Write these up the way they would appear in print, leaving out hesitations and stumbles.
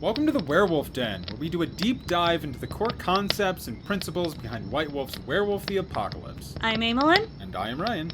Welcome to the Werewolf Den, where we do a deep dive into the core concepts and principles behind White Wolf's Werewolf the Apocalypse. I'm Amylin. And I am Ryan.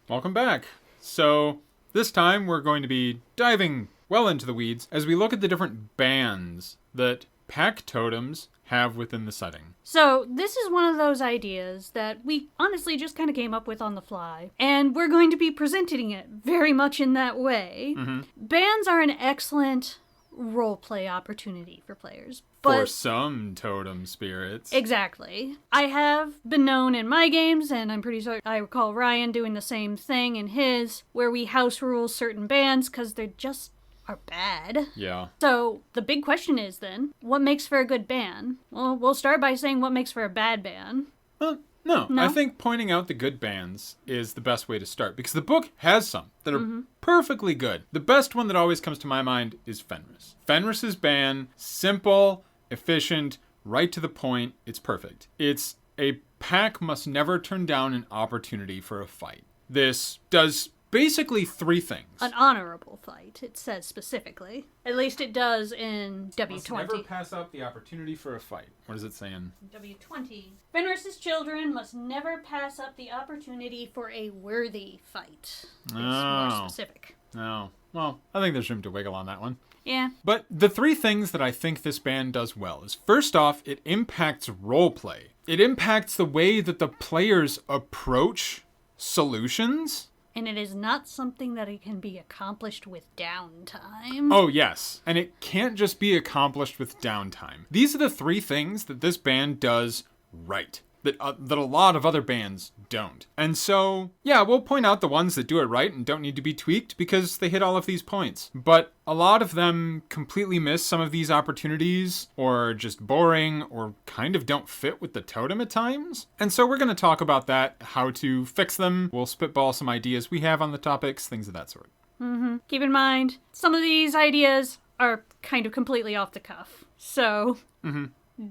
Welcome back. So, this time we're going to be diving well into the weeds as we look at the different bands that pack totems have within the setting. So this is one of those ideas that we honestly just kind of came up with on the fly, and we're going to be presenting it very much in that way. Mm-hmm. Bands are an excellent roleplay opportunity for players. For some totem spirits. Exactly. I have been known in my games, and I'm pretty sure I recall Ryan doing the same thing in his, where we house rule certain bands because they're just are bad. Yeah. So the big question is then, what makes for a good band? Well, we'll start by saying what makes for a bad band. No. I think pointing out the good bands is the best way to start, because the book has some that are perfectly good. The best one that always comes to my mind is Fenris. Fenris's band, simple, efficient, right to the point, it's perfect. It's a pack must never turn down an opportunity for a fight. This does basically three things. An honorable fight, it says specifically. At least it does in W20. Must never pass up the opportunity for a fight. What is it saying? W20. Fenris's children must never pass up the opportunity for a worthy fight. It's more specific. No. Well, I think there's room to wiggle on that one. Yeah. But the three things that I think this band does well is, first off, it impacts roleplay. It impacts the way that the players approach solutions. And it is not something that it can be accomplished with downtime. Oh, yes. And it can't just be accomplished with downtime. These are the three things that this band does right, that a lot of other bands don't. And so, yeah, we'll point out the ones that do it right and don't need to be tweaked because they hit all of these points. But a lot of them completely miss some of these opportunities, or just boring, or kind of don't fit with the totem at times. And so we're going to talk about that, how to fix them. We'll spitball some ideas we have on the topics, things of that sort. Mm-hmm. Keep in mind, some of these ideas are kind of completely off the cuff. So,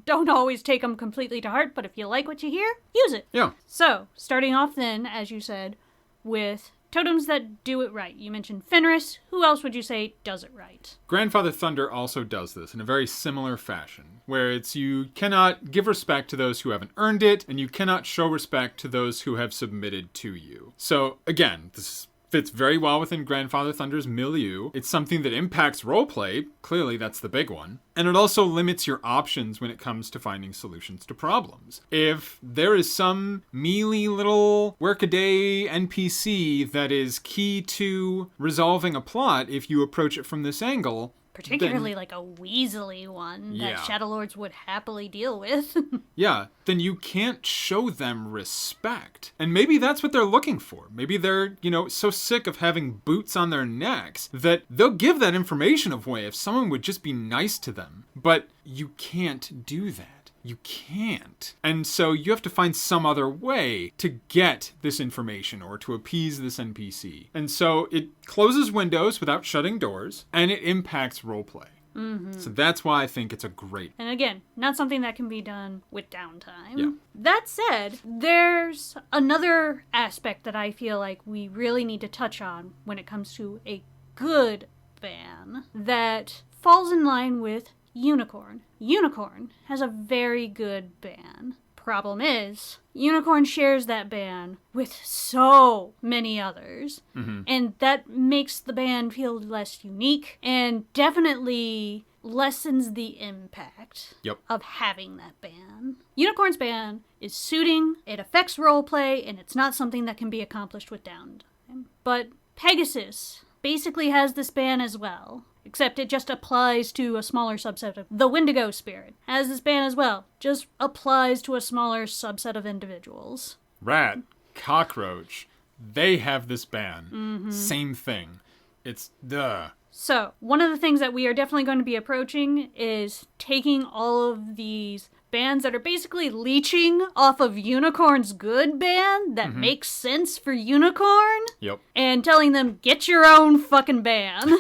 don't always take them completely to heart, but if you like what you hear, use it. Yeah. So, starting off then, as you said, with totems that do it right. You mentioned Fenris. Who else would you say does it right? Grandfather Thunder also does this in a very similar fashion, where it's you cannot give respect to those who haven't earned it, and you cannot show respect to those who have submitted to you. So, again, this fits very well within Grandfather Thunder's milieu. It's something that impacts roleplay. Clearly, that's the big one. And it also limits your options when it comes to finding solutions to problems. If there is some mealy little workaday NPC that is key to resolving a plot, if you approach it from this angle, particularly like a weaselly one that Shadowlords would happily deal with. Yeah, then you can't show them respect. And maybe that's what they're looking for. Maybe they're, so sick of having boots on their necks that they'll give that information away if someone would just be nice to them. But you can't do that. You can't. And so you have to find some other way to get this information or to appease this NPC. And so it closes windows without shutting doors, and it impacts roleplay. Mm-hmm. So that's why I think it's a great... And again, not something that can be done with downtime. Yeah. That said, there's another aspect that I feel like we really need to touch on when it comes to a good ban that falls in line with Unicorn. Unicorn has a very good ban. Problem is, Unicorn shares that ban with so many others, and that makes the ban feel less unique and definitely lessens the impact of having that ban. Unicorn's ban is suiting, it affects roleplay, and it's not something that can be accomplished with downtime. But Pegasus basically has this ban as well. Except it just applies to a smaller subset of the Wendigo spirit. Has this ban as well. Just applies to a smaller subset of individuals. Rat, Cockroach, they have this ban. Same thing. It's duh. So, one of the things that we are definitely going to be approaching is taking all of these bands that are basically leeching off of Unicorn's good ban that makes sense for Unicorn. Yep. And telling them, get your own fucking ban.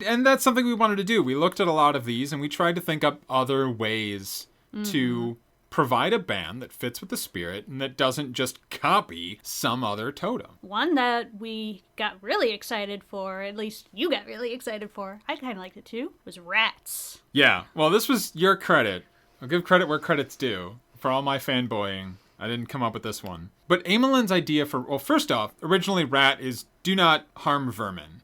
And that's something we wanted to do. We looked at a lot of these and we tried to think up other ways to provide a band that fits with the spirit and that doesn't just copy some other totem. One that we got really excited for, at least you got really excited for, I kind of liked it too, was rats. Yeah, well, this was your credit. I'll give credit where credit's due. For all my fanboying, I didn't come up with this one. But Amylin's idea for, well, first off, originally rat is do not harm vermin.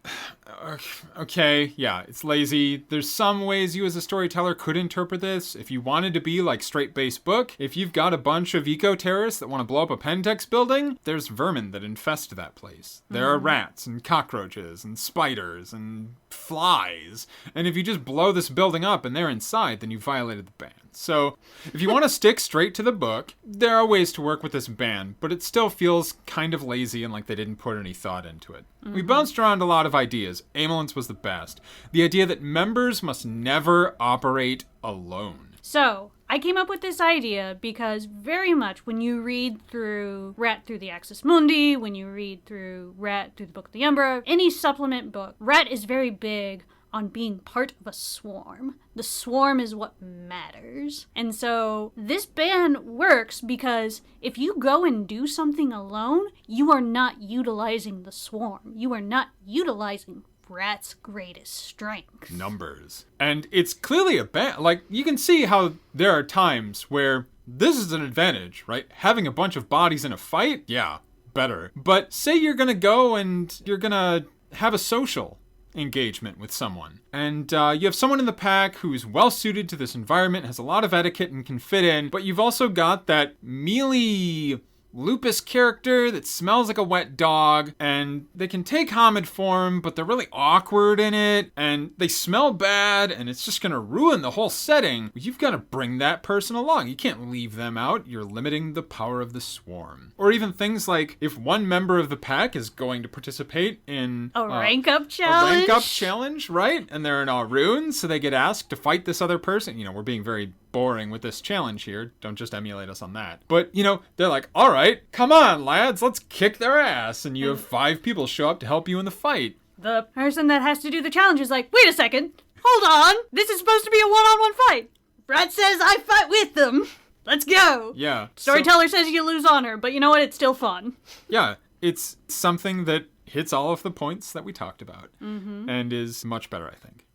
Okay, yeah, it's lazy. There's some ways you as a storyteller could interpret this. If you wanted to be like straight-based book, if you've got a bunch of eco-terrorists that want to blow up a Pentex building, there's vermin that infest that place. There are rats and cockroaches and spiders and flies. And if you just blow this building up and they're inside, then you violated the ban. So if you want to stick straight to the book, there are ways to work with this ban, but it still feels kind of lazy and like they didn't put any thought into it. We bounced around a lot of ideas. Amelin's was the best. The idea that members must never operate alone. So, I came up with this idea because very much when you read through Rat Through the Axis Mundi, when you read through Rat Through the Book of the Umbra, any supplement book, Rat is very big on being part of a swarm. The swarm is what matters. And so this ban works because if you go and do something alone, you are not utilizing the swarm. You are not utilizing Rat's greatest strength. Numbers. And it's clearly a ban. Like, you can see how there are times where this is an advantage, right? Having a bunch of bodies in a fight, yeah, better. But say you're gonna go and you're gonna have a social engagement with someone. And you have someone in the pack who's well suited to this environment, has a lot of etiquette and can fit in, but you've also got that mealy lupus character that smells like a wet dog, and they can take Hamid form, but they're really awkward in it, and they smell bad, and it's just gonna ruin the whole setting. You've got to bring that person along. You can't leave them out. You're limiting the power of the swarm. Or even things like if one member of the pack is going to participate in a rank up challenge. A rank up challenge, right? And they're in all runes, so they get asked to fight this other person. You know, we're being very boring with this challenge here. Don't just emulate us on that. But, you know, they're like, all right, come on, lads, let's kick their ass. And you have 5 people show up to help you in the fight. The person that has to do the challenge is like, wait a second, hold on. This is supposed to be a one-on-one fight. Brad says I fight with them. Let's go. Yeah. Storyteller says you lose honor, but you know what? It's still fun. Yeah, it's something that hits all of the points that we talked about and is much better, I think.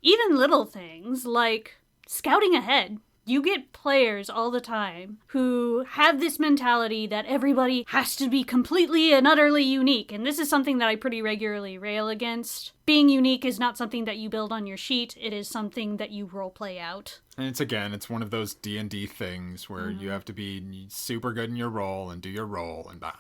Even little things like scouting ahead. You get players all the time who have this mentality that everybody has to be completely and utterly unique. And this is something that I pretty regularly rail against. Being unique is not something that you build on your sheet. It is something that you roleplay out. And it's one of those D&D things where you have to be super good in your role and do your role and blah.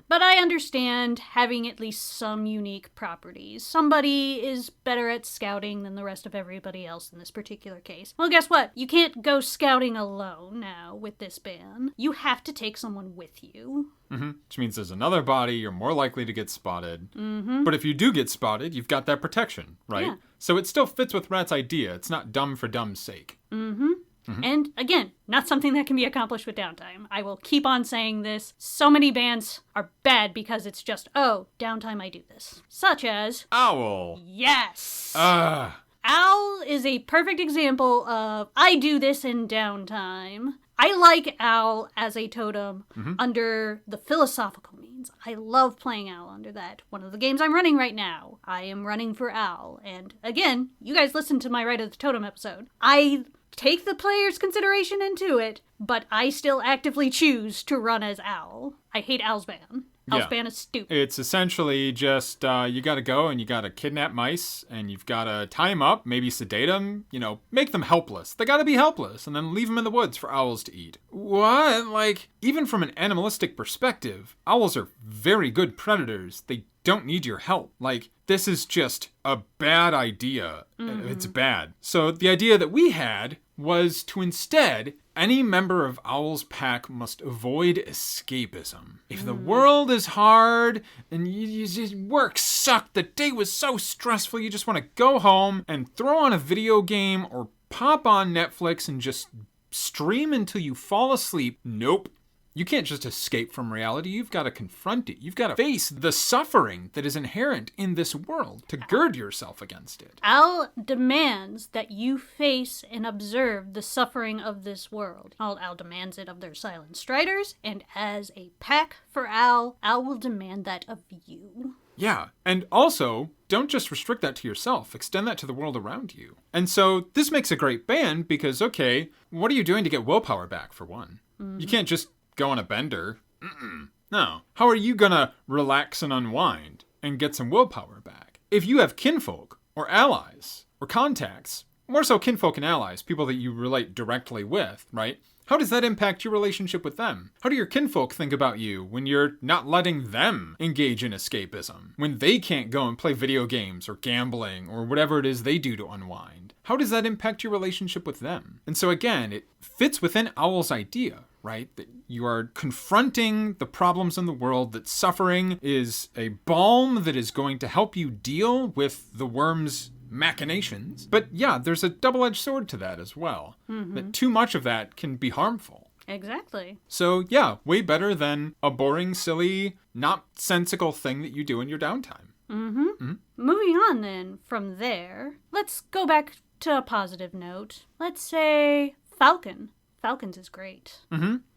But I understand having at least some unique properties. Somebody is better at scouting than the rest of everybody else in this particular case. Well, guess what? You can't go scouting alone now with this ban. You have to take someone with you. Which means there's another body, you're more likely to get spotted. But if you do get spotted, you've got that protection, right? Yeah. So it still fits with Rat's idea. It's not dumb for dumb's sake. And again, not something that can be accomplished with downtime. I will keep on saying this. So many bans are bad because it's just, oh, downtime I do this. Such as Owl. Yes! Owl is a perfect example of I do this in downtime. I like Owl as a totem under the philosophical means. I love playing Owl under that. One of the games I'm running right now, I am running for Owl. And again, you guys listened to my Right of the Totem episode. I take the player's consideration into it, but I still actively choose to run as Owl. I hate Owl's ban. Owl's ban is stupid. It's essentially just, you gotta go and you gotta kidnap mice and you've gotta tie them up, maybe sedate them, make them helpless. They gotta be helpless and then leave them in the woods for owls to eat. What? Like, even from an animalistic perspective, owls are very good predators. They don't need your help. Like, this is just a bad idea. It's bad. So the idea that we had was to instead, any member of Owl's pack must avoid escapism. If the world is hard and work sucked, the day was so stressful, you just want to go home and throw on a video game or pop on Netflix and just stream until you fall asleep. Nope. You can't just escape from reality. You've got to confront it. You've got to face the suffering that is inherent in this world to gird yourself against it. Al demands that you face and observe the suffering of this world. Al demands it of their silent striders, and as a pack for Al will demand that of you. Yeah, and also, don't just restrict that to yourself. Extend that to the world around you. And so this makes a great band because, okay, what are you doing to get willpower back, for one? You can't just go on a bender. No. How are you gonna relax and unwind and get some willpower back? If you have kinfolk or allies or contacts, more so kinfolk and allies, people that you relate directly with, right? How does that impact your relationship with them? How do your kinfolk think about you when you're not letting them engage in escapism? When they can't go and play video games or gambling or whatever it is they do to unwind? How does that impact your relationship with them? And so again, it fits within Owl's idea, right? That you are confronting the problems in the world, that suffering is a balm that is going to help you deal with the worm's machinations. But yeah, there's a double-edged sword to that as well. That too much of that can be harmful. Exactly. So yeah, way better than a boring, silly, not sensical thing that you do in your downtime. Moving on then from there, let's go back to a positive note. Let's say Falcon. Falcons is great.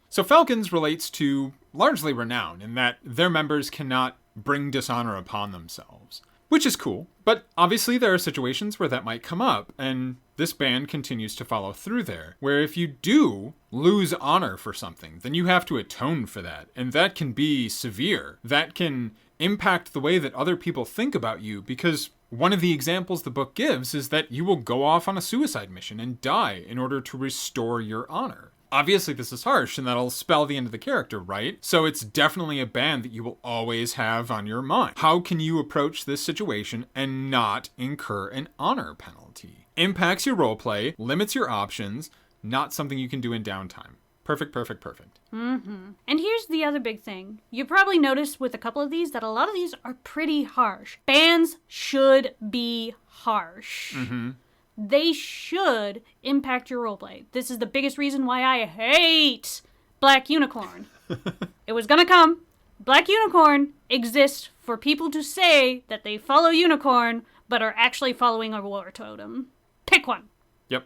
So Falcons relates to largely renown in that their members cannot bring dishonor upon themselves, which is cool. But obviously there are situations where that might come up, and this band continues to follow through there, where if you do lose honor for something, then you have to atone for that, and that can be severe. That can impact the way that other people think about you, because one of the examples the book gives is that you will go off on a suicide mission and die in order to restore your honor. Obviously, this is harsh, and that'll spell the end of the character, right? So it's definitely a band that you will always have on your mind. How can you approach this situation and not incur an honor penalty? Impacts your roleplay, limits your options, not something you can do in downtime. Perfect. And here's the other big thing. You probably noticed with a couple of these that a lot of these are pretty harsh. Bands should be harsh. They should impact your roleplay. This is the biggest reason why I hate Black Unicorn. It was gonna come. Black Unicorn exists for people to say that they follow Unicorn, but are actually following a war totem. Pick one. Yep.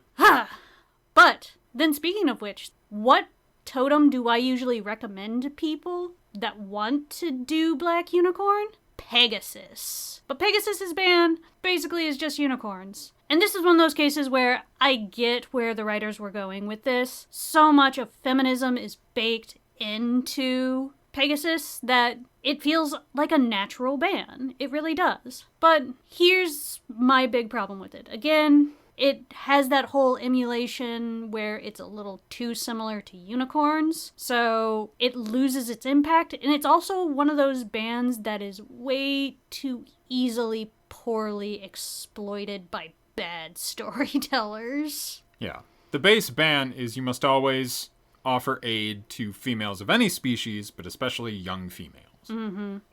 But, then speaking of which, what totem do I usually recommend to people that want to do Black Unicorn? Pegasus. But Pegasus's band basically is just unicorns. And this is one of those cases where I get where the writers were going with this. So much of feminism is baked into Pegasus that it feels like a natural band. It really does. But here's my big problem with it. Again, it has that whole emulation where it's a little too similar to unicorns, so it loses its impact, and it's also one of those bands that is way too easily poorly exploited by bad storytellers. Yeah. The base ban is you must always offer aid to females of any species, but especially young females.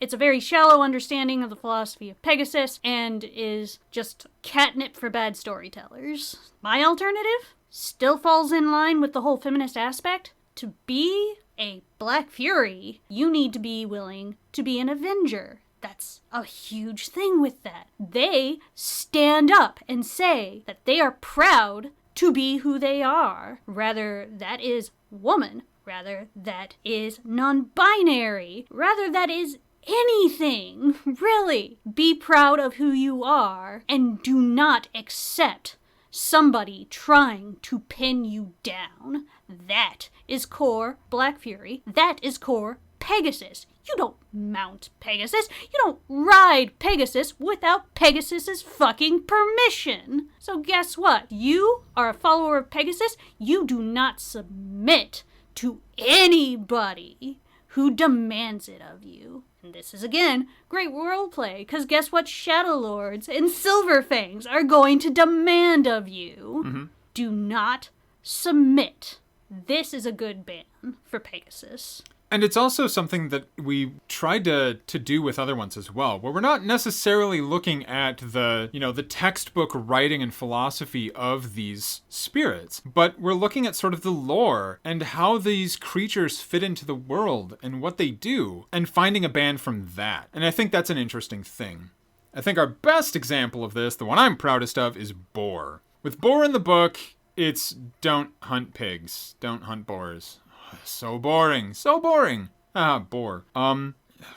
It's a very shallow understanding of the philosophy of Pegasus and is just catnip for bad storytellers. My alternative still falls in line with the whole feminist aspect. To be a Black Fury, you need to be willing to be an Avenger. That's a huge thing with that. They stand up and say that they are proud to be who they are. Rather, that is woman. Rather, that is non-binary. Rather, that is anything. Really. Be proud of who you are and do not accept somebody trying to pin you down. That is core Black Fury. That is core Pegasus. You don't mount Pegasus. You don't ride Pegasus without Pegasus's fucking permission. So guess what? You are a follower of Pegasus. You do not submit to anybody who demands it of you. And this is, again, great roleplay, because guess what Shadow Lords and Silverfangs are going to demand of you? Do not submit. This is a good ban for Pegasus. And it's also something that we tried to do with other ones as well, where we're not necessarily looking at the textbook writing and philosophy of these spirits, but we're looking at sort of the lore and how these creatures fit into the world and what they do, and finding a band from that. And I think that's an interesting thing. I think our best example of this, the one I'm proudest of, is Boar. With Boar in the book, it's don't hunt pigs, don't hunt boars. So boring. So boring. Boar.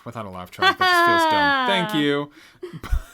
Without a laugh track, that just feels dumb. Thank you.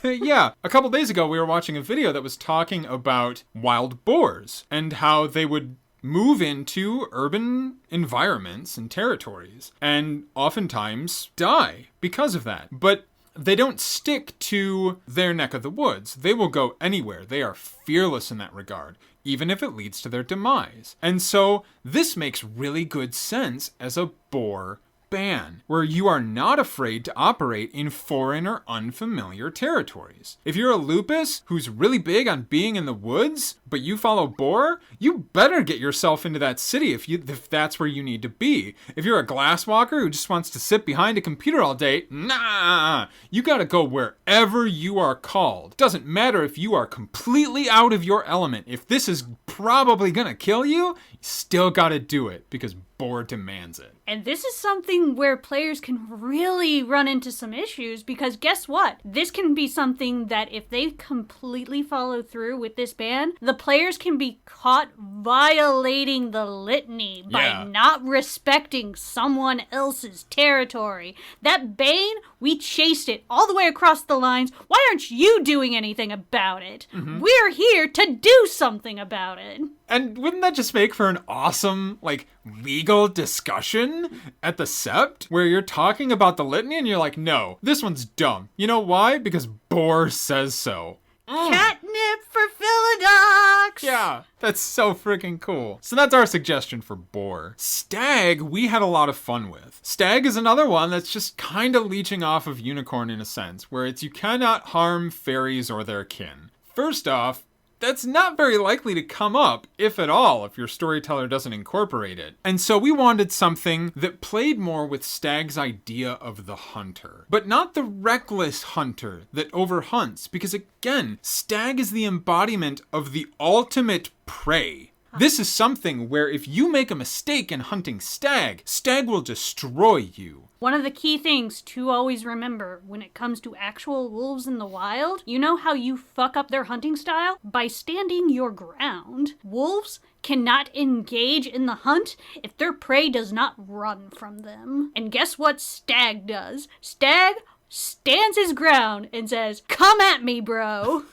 But yeah, a couple days ago, we were watching a video that was talking about wild boars and how they would move into urban environments and territories and oftentimes die because of that. But they don't stick to their neck of the woods. They will go anywhere. They are fearless in that regard, even if it leads to their demise. And so this makes really good sense as a boar ban, where you are not afraid to operate in foreign or unfamiliar territories. If you're a lupus who's really big on being in the woods, but you follow Boar, you better get yourself into that city if that's where you need to be. If you're a glasswalker who just wants to sit behind a computer all day, nah, you gotta go wherever you are called. Doesn't matter if you are completely out of your element. If this is probably gonna kill you, you still gotta do it because Boar demands it. And this is something where players can really run into some issues, because guess what? This can be something that if they completely follow through with this ban, the players can be caught violating the litany by not respecting someone else's territory. That Bane, we chased it all the way across the lines. Why aren't you doing anything about it? Mm-hmm. We're here to do something about it. And wouldn't that just make for an awesome, legal discussion at the Sept, where you're talking about the litany and you're like, no, this one's dumb. You know why? Because Boar says so. Catnip for Philodox! Yeah, that's so freaking cool. So that's our suggestion for Boar. Stag, we had a lot of fun with. Stag is another one that's just kind of leeching off of Unicorn in a sense, where it's you cannot harm fairies or their kin. First off, that's not very likely to come up, if at all, if your storyteller doesn't incorporate it. And so we wanted something that played more with Stag's idea of the hunter, but not the reckless hunter that overhunts, because again, Stag is the embodiment of the ultimate prey. This is something where if you make a mistake in hunting Stag, Stag will destroy you. One of the key things to always remember when it comes to actual wolves in the wild, you know how you fuck up their hunting style? By standing your ground. Wolves cannot engage in the hunt if their prey does not run from them. And guess what Stag does? Stag stands his ground and says, "Come at me, bro."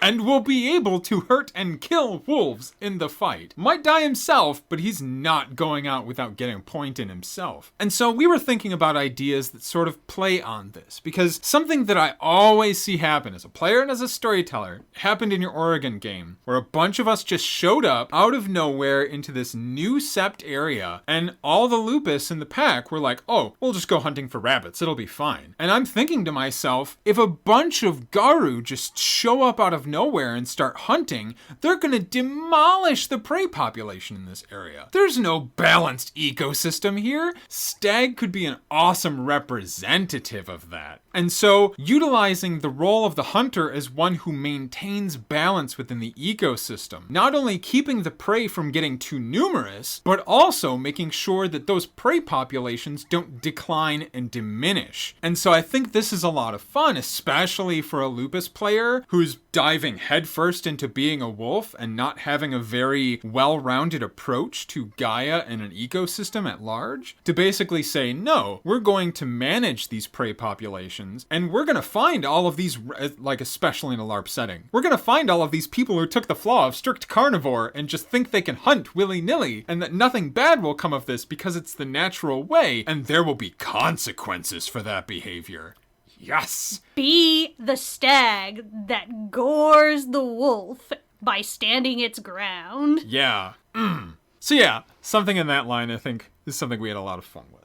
And will be able to hurt and kill wolves in the fight. Might die himself, but he's not going out without getting a point in himself. And so we were thinking about ideas that sort of play on this, because something that I always see happen as a player and as a storyteller happened in your Oregon game, where a bunch of us just showed up out of nowhere into this new sept area, and all the lupus in the pack were like, oh, we'll just go hunting for rabbits, it'll be fine. And I'm thinking to myself, if a bunch of Garu just show up out of nowhere and start hunting, they're gonna demolish the prey population in this area. There's no balanced ecosystem here. Stag could be an awesome representative of that. And so, utilizing the role of the hunter as one who maintains balance within the ecosystem, not only keeping the prey from getting too numerous, but also making sure that those prey populations don't decline and diminish. And so I think this is a lot of fun, especially for a lupus player who's diving headfirst into being a wolf and not having a very well-rounded approach to Gaia and an ecosystem at large, to basically say, no, we're going to manage these prey populations, and we're going to find all of these, especially in a LARP setting, we're going to find all of these people who took the flaw of strict carnivore and just think they can hunt willy-nilly, and that nothing bad will come of this because it's the natural way, and there will be consequences for that behavior. Yes! Be the stag that gores the wolf by standing its ground. Yeah. So yeah, something in that line I think is something we had a lot of fun with.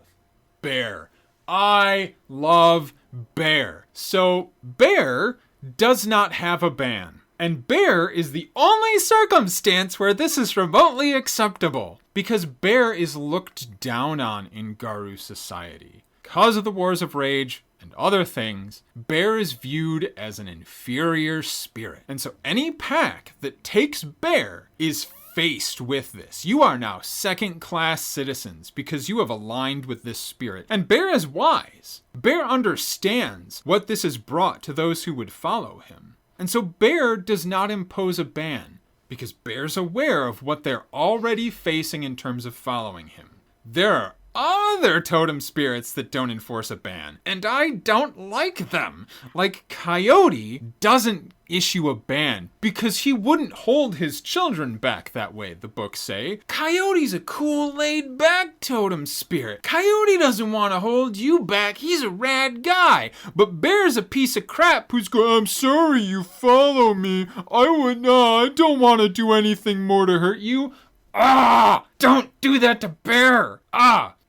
Bear. I love Bear. So Bear does not have a ban. And Bear is the only circumstance where this is remotely acceptable. because bear is looked down on in Garou society. Because of the Wars of Rage and other things, bear is viewed as an inferior spirit. And so any pack that takes bear is faced with this. You are now second-class citizens because you have aligned with this spirit. And bear is wise. Bear understands what this has brought to those who would follow him. And so bear does not impose a ban because bear's aware of what they're already facing in terms of following him. There are other totem spirits that don't enforce a ban, and I don't like them. Like Coyote doesn't issue a ban because he wouldn't hold his children back that way, the books say. Coyote's a cool, laid-back totem spirit. Coyote doesn't want to hold you back. He's a rad guy. But Bear's a piece of crap who's going, I'm sorry you follow me. I don't want to do anything more to hurt you. Don't do that to Bear.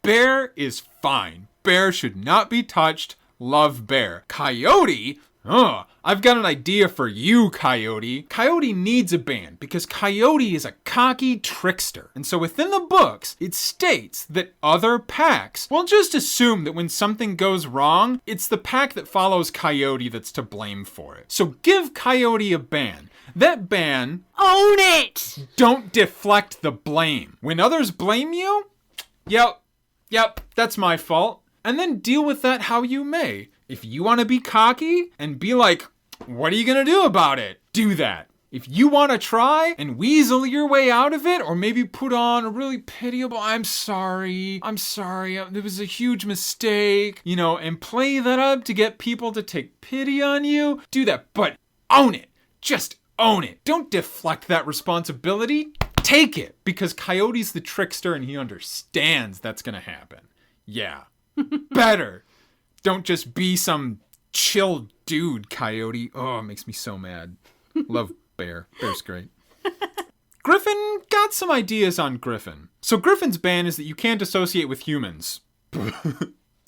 Bear is fine. Bear should not be touched. Love Bear. Coyote? I've got an idea for you, Coyote. Coyote needs a ban because Coyote is a cocky trickster. And so within the books, it states that other packs will just assume that when something goes wrong, it's the pack that follows Coyote that's to blame for it. So give Coyote a ban. That ban... Own it! Don't deflect the blame. When others blame you, Yep, that's my fault. And then deal with that how you may. If you want to be cocky and be like, what are you going to do about it? Do that. If you want to try and weasel your way out of it, or maybe put on a really pitiable, I'm sorry, it was a huge mistake, and play that up to get people to take pity on you, do that. But own it. Just own it. Don't deflect that responsibility. Take it, because Coyote's the trickster and he understands that's gonna happen. Yeah. Better. Don't just be some chill dude, Coyote. Oh, it makes me so mad. Love Bear. Bear's great. Griffin got some ideas on Griffin. So Griffin's ban is that you can't associate with humans.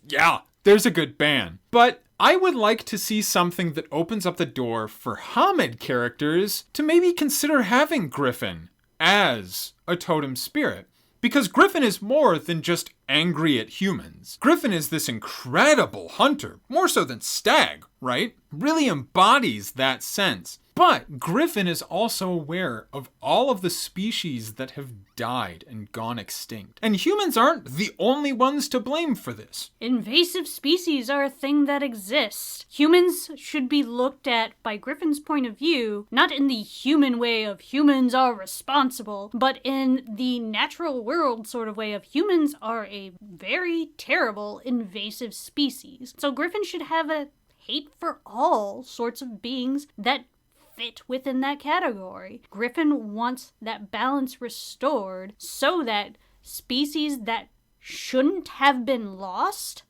Yeah, there's a good ban. But I would like to see something that opens up the door for Hamid characters to maybe consider having Griffin as a totem spirit. Because Griffin is more than just angry at humans. Griffin is this incredible hunter, more so than Stag, right? Really embodies that sense. But Griffin is also aware of all of the species that have died and gone extinct. And humans aren't the only ones to blame for this. Invasive species are a thing that exists. Humans should be looked at by Griffin's point of view, not in the human way of humans are responsible, but in the natural world sort of way of humans are a very terrible invasive species. So Griffin should have a hate for all sorts of beings that fit within that category. Griffin wants that balance restored so that species that shouldn't have been lost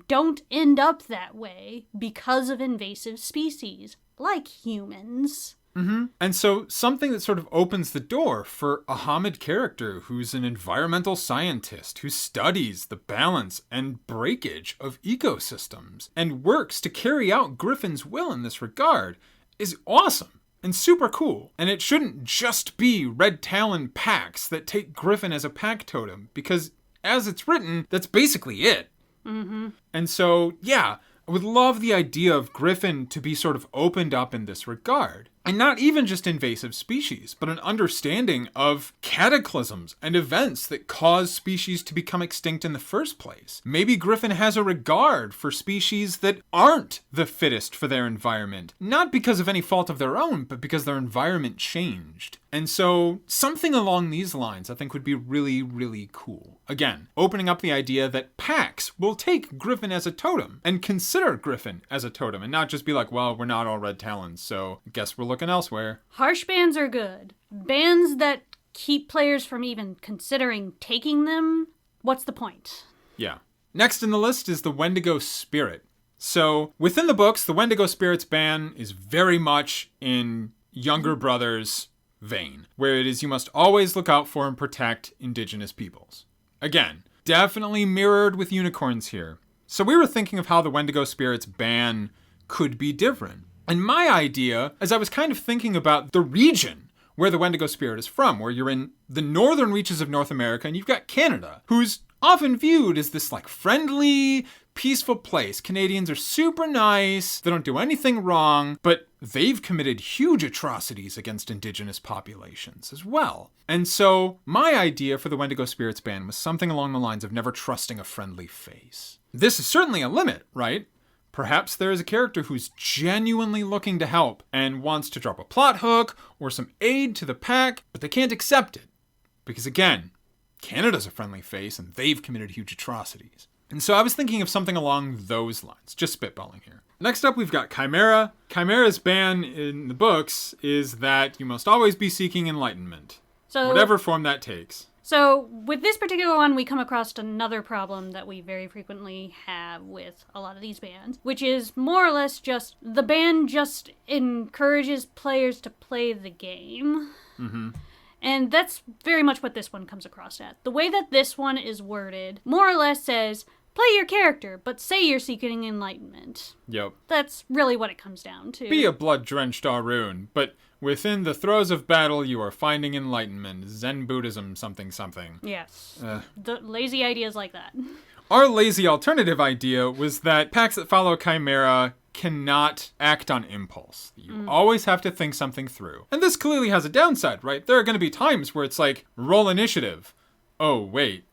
don't end up that way because of invasive species, like humans. Mm-hmm. And so something that sort of opens the door for a Hamid character who's an environmental scientist who studies the balance and breakage of ecosystems and works to carry out Griffin's will in this regard is awesome and super cool. And it shouldn't just be Red Talon packs that take Griffin as a pack totem, because as it's written, that's basically it. Mm-hmm. And so, yeah, I would love the idea of Griffin to be sort of opened up in this regard. And not even just invasive species, but an understanding of cataclysms and events that cause species to become extinct in the first place. Maybe Griffin has a regard for species that aren't the fittest for their environment, not because of any fault of their own, but because their environment changed. And so something along these lines I think would be really, really cool. Again, opening up the idea that packs will take Griffin as a totem and consider Griffin as a totem and not just be like, well, we're not all Red Talons, so I guess we're looking elsewhere. Harsh bans are good. Bans that keep players from even considering taking them, what's the point? Yeah. Next in the list is the Wendigo Spirit. So within the books, the Wendigo Spirit's ban is very much in younger brothers' vein, where it is you must always look out for and protect indigenous peoples. Again, definitely mirrored with unicorns here. So we were thinking of how the Wendigo Spirit's ban could be different. And my idea, as I was kind of thinking about the region where the Wendigo spirit is from, where you're in the northern reaches of North America and you've got Canada, who's often viewed as this like friendly, peaceful place. Canadians are super nice, they don't do anything wrong, but they've committed huge atrocities against indigenous populations as well. And so my idea for the Wendigo Spirits ban was something along the lines of never trusting a friendly face. This is certainly a limit, right? Perhaps there is a character who's genuinely looking to help and wants to drop a plot hook or some aid to the pack, but they can't accept it. Because again, Canada's a friendly face and they've committed huge atrocities. And so I was thinking of something along those lines, just spitballing here. Next up, we've got Chimera. Chimera's ban in the books is that you must always be seeking enlightenment, whatever form that takes. So with this particular one, we come across another problem that we very frequently have with a lot of these bans, which is more or less just the ban just encourages players to play the game. Mm-hmm. And that's very much what this one comes across at. The way that this one is worded more or less says, play your character, but say you're seeking enlightenment. Yep. That's really what it comes down to. Be a blood-drenched Arun, but within the throes of battle you are finding enlightenment. Zen Buddhism something something. Yes. The lazy ideas like that. Our lazy alternative idea was that packs that follow Chimera cannot act on impulse. You always have to think something through. And this clearly has a downside, right? There are going to be times where it's like, roll initiative. Oh, wait.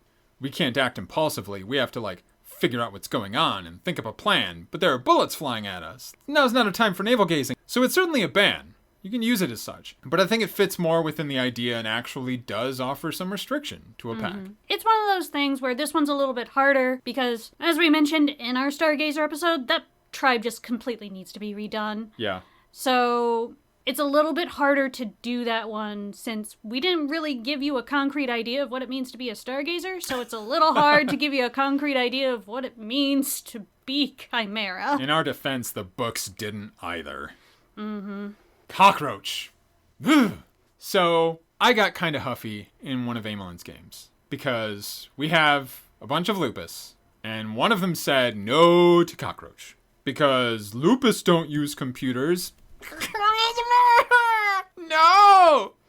We can't act impulsively. We have to, like, figure out what's going on and think up a plan. But there are bullets flying at us. Now's not a time for navel gazing. So it's certainly a ban. You can use it as such. But I think it fits more within the idea and actually does offer some restriction to a pack. It's one of those things where this one's a little bit harder because, as we mentioned in our Stargazer episode, that tribe just completely needs to be redone. Yeah. So it's a little bit harder to do that one since we didn't really give you a concrete idea of what it means to be a Stargazer, so it's a little hard to give you a concrete idea of what it means to be Chimera. In our defense, the books didn't either. Mm-hmm. Cockroach. So I got kind of huffy in one of Amylin's games because we have a bunch of lupus and one of them said no to Cockroach because lupus don't use computers.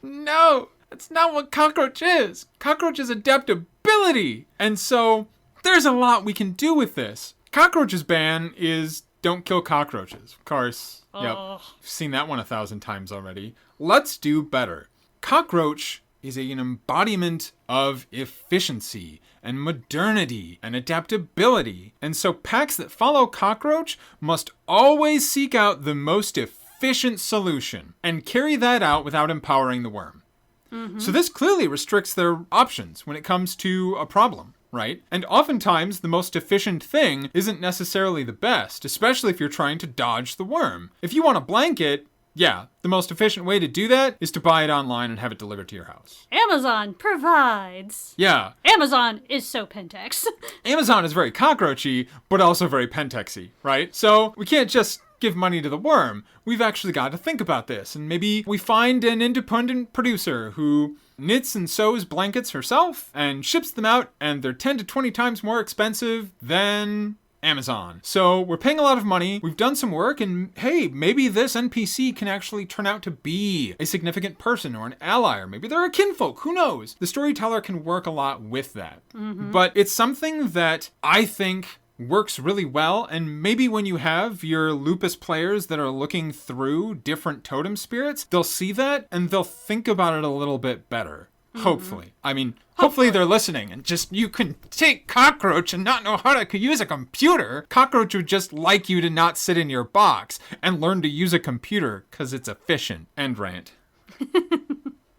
No, that's not what Cockroach is. Cockroach is adaptability. And so there's a lot we can do with this. Cockroach's ban is don't kill cockroaches. Of course. Yep. I've seen that one 1,000 times already. Let's do better. Cockroach is an embodiment of efficiency and modernity and adaptability. And so packs that follow Cockroach must always seek out the most efficient solution and carry that out without empowering the worm. Mm-hmm. So this clearly restricts their options when it comes to a problem, right? And oftentimes the most efficient thing isn't necessarily the best, especially if you're trying to dodge the worm. If you want a blanket, yeah, the most efficient way to do that is to buy it online and have it delivered to your house. Amazon provides. Yeah. Amazon is so Pentex. Amazon is very cockroachy, but also very Pentexy, right? So we can't just give money to the worm. We've actually got to think about this. And maybe we find an independent producer who knits and sews blankets herself and ships them out, and they're 10 to 20 times more expensive than Amazon. So we're paying a lot of money, we've done some work, and hey, maybe this NPC can actually turn out to be a significant person or an ally, or maybe they're a kinfolk, who knows? The storyteller can work a lot with that. Mm-hmm. But it's something that I think works really well, and maybe when you have your lupus players that are looking through different totem spirits, they'll see that and they'll think about it a little bit better. Mm-hmm. Hopefully. I mean, hopefully they're listening and just, you can take Cockroach and not know how to use a computer. Cockroach would just like you to not sit in your box and learn to use a computer because it's efficient. End rant.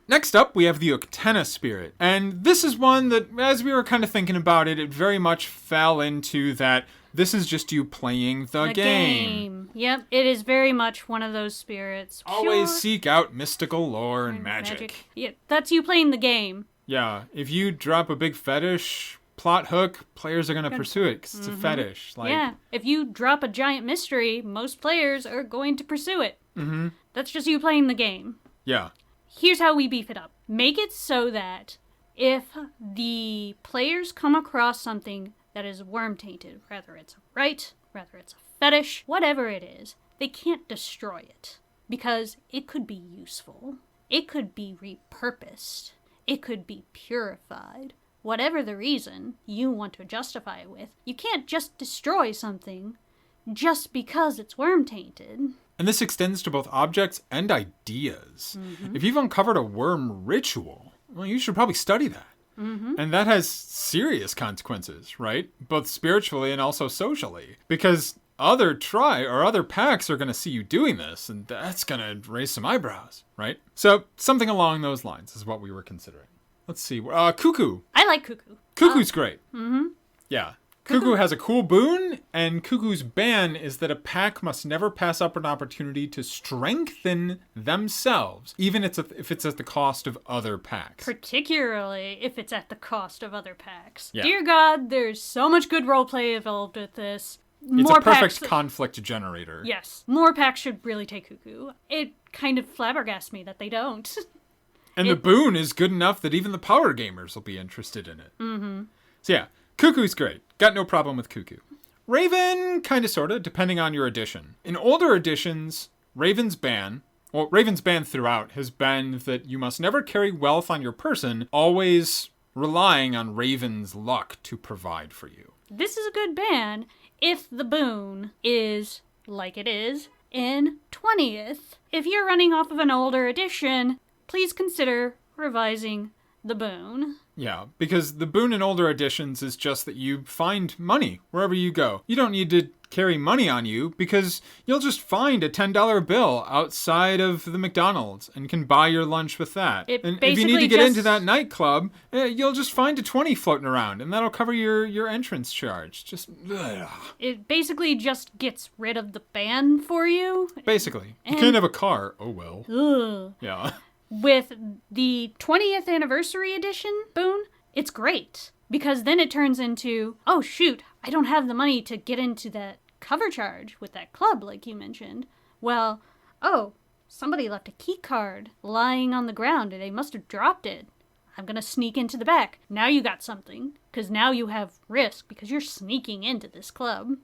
Next up, we have the Uktena spirit. And this is one that, as we were kind of thinking about it, it very much fell into that this is just you playing the game. Yep, it is very much one of those spirits. Always seek out mystical lore and magic. Yeah, that's you playing the game. Yeah, if you drop a big fetish plot hook, players are going to pursue it because it's a fetish. Yeah, if you drop a giant mystery, most players are going to pursue it. Mm-hmm. That's just you playing the game. Yeah. Here's how we beef it up. Make it so that if the players come across something that is worm-tainted, whether it's a rite, whether it's a fetish, whatever it is, they can't destroy it because it could be useful. It could be repurposed. It could be purified. Whatever the reason you want to justify it with, you can't just destroy something just because it's worm-tainted. And this extends to both objects and ideas. If you've uncovered a worm ritual, well, you should probably study that. And that has serious consequences, right? Both spiritually and also socially. Because other packs are going to see you doing this, and that's going to raise some eyebrows, right? So something along those lines is what we were considering. Let's see. Cuckoo. I like Cuckoo. Cuckoo's great. Yeah. Cuckoo has a cool boon, and Cuckoo's ban is that a pack must never pass up an opportunity to strengthen themselves, even if it's at the cost of other packs. Particularly if it's at the cost of other packs. Yeah. Dear God, there's so much good roleplay involved with this. It's More a perfect packs, conflict generator. Yes. More packs should really take Cuckoo. It kind of flabbergasts me that they don't. And the boon is good enough that even the power gamers will be interested in it. So yeah, Cuckoo's great. Got no problem with Cuckoo. Raven, kind of, sort of, depending on your edition. In older editions, Raven's ban throughout has been that you must never carry wealth on your person, always relying on Raven's luck to provide for you. This is a good ban if the boon is like it is in 20th. If you're running off of an older edition, please consider revising the boon. Yeah, because the boon in older editions is just that you find money wherever you go. You don't need to carry money on you because you'll just find a $10 bill outside of the McDonald's and can buy your lunch with that. And if you need to get into that nightclub, you'll just find a 20 floating around and that'll cover your entrance charge. It basically just gets rid of the ban for you. Basically. You can't have a car. Oh well. Ugh. Yeah. With the 20th anniversary edition boon, it's great. Because then it turns into, oh shoot, I don't have the money to get into that cover charge with that club like you mentioned. Well, oh, somebody left a key card lying on the ground and they must have dropped it. I'm gonna sneak into the back. Now you got something, because now you have risk because you're sneaking into this club.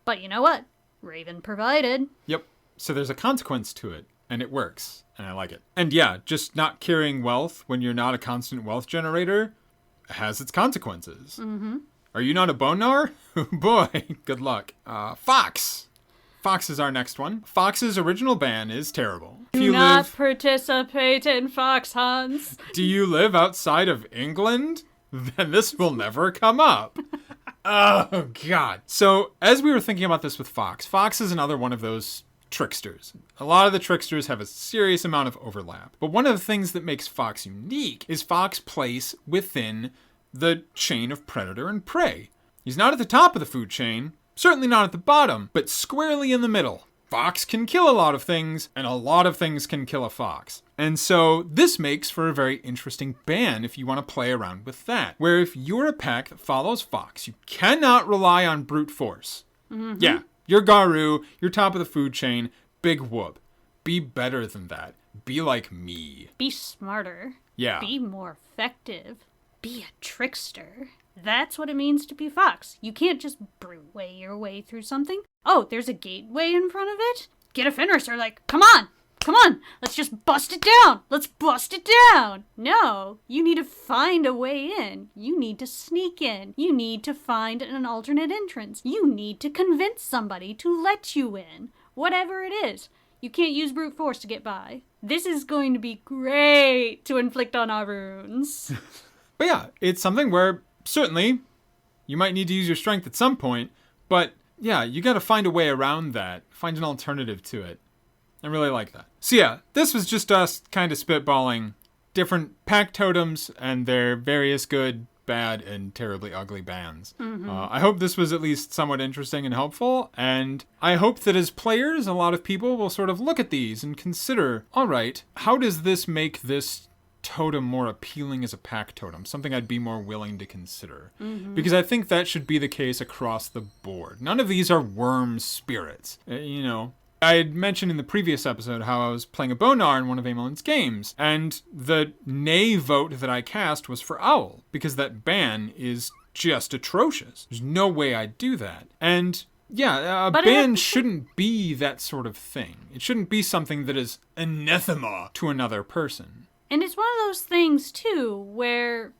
But you know what? Raven provided. Yep. So there's a consequence to it. And it works, and I like it. And yeah, just not carrying wealth when you're not a constant wealth generator has its consequences. Are you not a bonar? Boy, good luck. Fox. Fox is our next one. Fox's original ban is terrible. Do not participate in fox hunts. Do you live outside of England? Then this will never come up. Oh, God. So, as we were thinking about this with Fox is another one of those tricksters. A lot of the tricksters have a serious amount of overlap. But one of the things that makes Fox unique is Fox's place within the chain of predator and prey. He's not at the top of the food chain, certainly not at the bottom, but squarely in the middle. Fox can kill a lot of things, and a lot of things can kill a fox. And so this makes for a very interesting ban if you want to play around with that. Where if you're a pack that follows Fox, you cannot rely on brute force. Yeah. You're Garu, you're top of the food chain, big whoop. Be better than that. Be like me. Be smarter. Yeah. Be more effective. Be a trickster. That's what it means to be Fox. You can't just brew your way through something. Oh, there's a gateway in front of it? Get a Fenris or like, come on, let's just bust it down. Let's bust it down. No, you need to find a way in. You need to sneak in. You need to find an alternate entrance. You need to convince somebody to let you in. Whatever it is. You can't use brute force to get by. This is going to be great to inflict on our runes. But yeah, it's something where certainly you might need to use your strength at some point, but yeah, you got to find a way around that. Find an alternative to it. I really like that. So yeah, this was just us kind of spitballing different pack totems and their various good, bad, and terribly ugly bans. I hope this was at least somewhat interesting and helpful, and I hope that as players, a lot of people will sort of look at these and consider, all right, how does this make this totem more appealing as a pack totem? Something I'd be more willing to consider. Because I think that should be the case across the board. None of these are worm spirits. I had mentioned in the previous episode how I was playing a Bonar in one of Amylin's games, and the nay vote that I cast was for Owl, because that ban is just atrocious. There's no way I'd do that. And Yeah, a ban shouldn't be that sort of thing. It shouldn't be something that is anathema to another person. And it's one of those things, too, where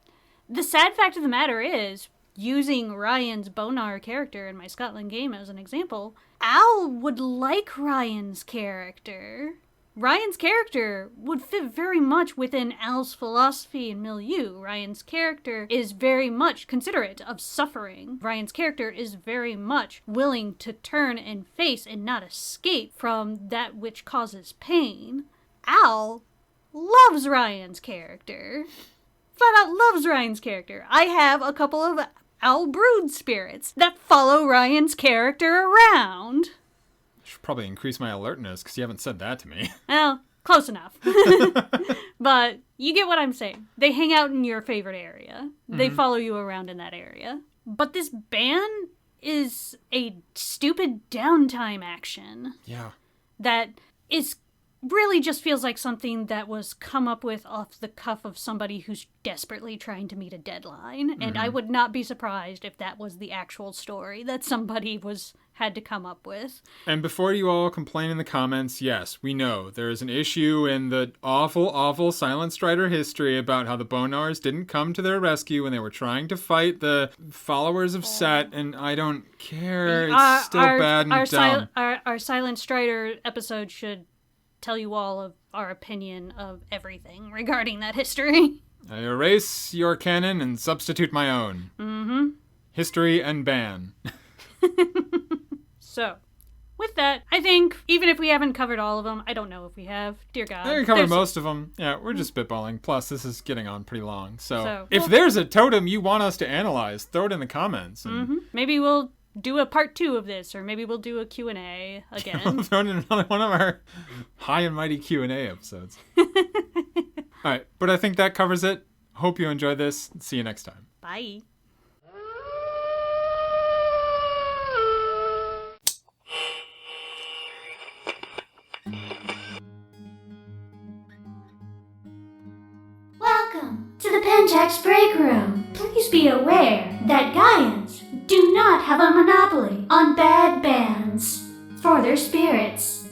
the sad fact of the matter is, using Ryan's Bonar character in my Scotland game as an example, Al would like Ryan's character. Ryan's character would fit very much within Al's philosophy and milieu. Ryan's character is very much considerate of suffering. Ryan's character is very much willing to turn and face and not escape from that which causes pain. Al loves Ryan's character. Flat out loves Ryan's character. I have a couple of Al brood spirits that follow Ryan's character around. Should probably increase my alertness because you haven't said that to me. Well, close enough. But you get what I'm saying. They hang out in your favorite area. They follow you around in that area. But this ban is a stupid downtime action. Yeah. That is really just feels like something that was come up with off the cuff of somebody who's desperately trying to meet a deadline. And I would not be surprised if that was the actual story that somebody had to come up with. And before you all complain in the comments, yes, we know there is an issue in the awful, awful Silent Strider history about how the Bonars didn't come to their rescue when they were trying to fight the followers of Set, and I don't care. It's still bad and dumb. Our Silent Strider episode should tell you all of our opinion of everything regarding that history. I erase your canon and substitute my own. Mm-hmm. History and ban. So, with that, I think, even if we haven't covered all of them, I don't know if we have, dear God. I covered most of them. Yeah, we're just spitballing. Plus, this is getting on pretty long. So if there's a totem you want us to analyze, throw it in the comments. And maybe we'll do a part 2 of this, or maybe we'll do a Q&A again. Throw in another one of our high and mighty Q&A episodes. All right, but I think that covers it. Hope you enjoyed this. See you next time. Bye. Welcome to the Pentax Break Room. Please be aware that Gaians do not have a monopoly on bad bans for their spirits.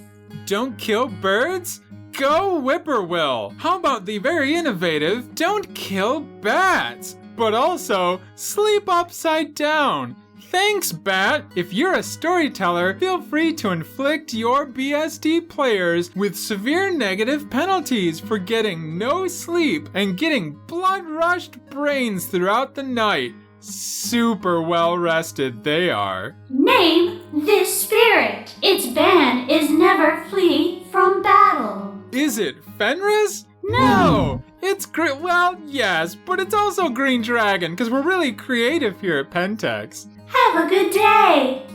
Don't kill birds? Go whippoorwill! How about the very innovative don't kill bats, but also sleep upside down? Thanks, Bat! If you're a storyteller, feel free to inflict your BSD players with severe negative penalties for getting no sleep and getting blood-rushed brains throughout the night. Super well rested they are. Name this spirit. Its ban is never flee from battle. Is it Fenris? No! It's well, yes, but it's also Green Dragon, because we're really creative here at Pentax. Have a good day.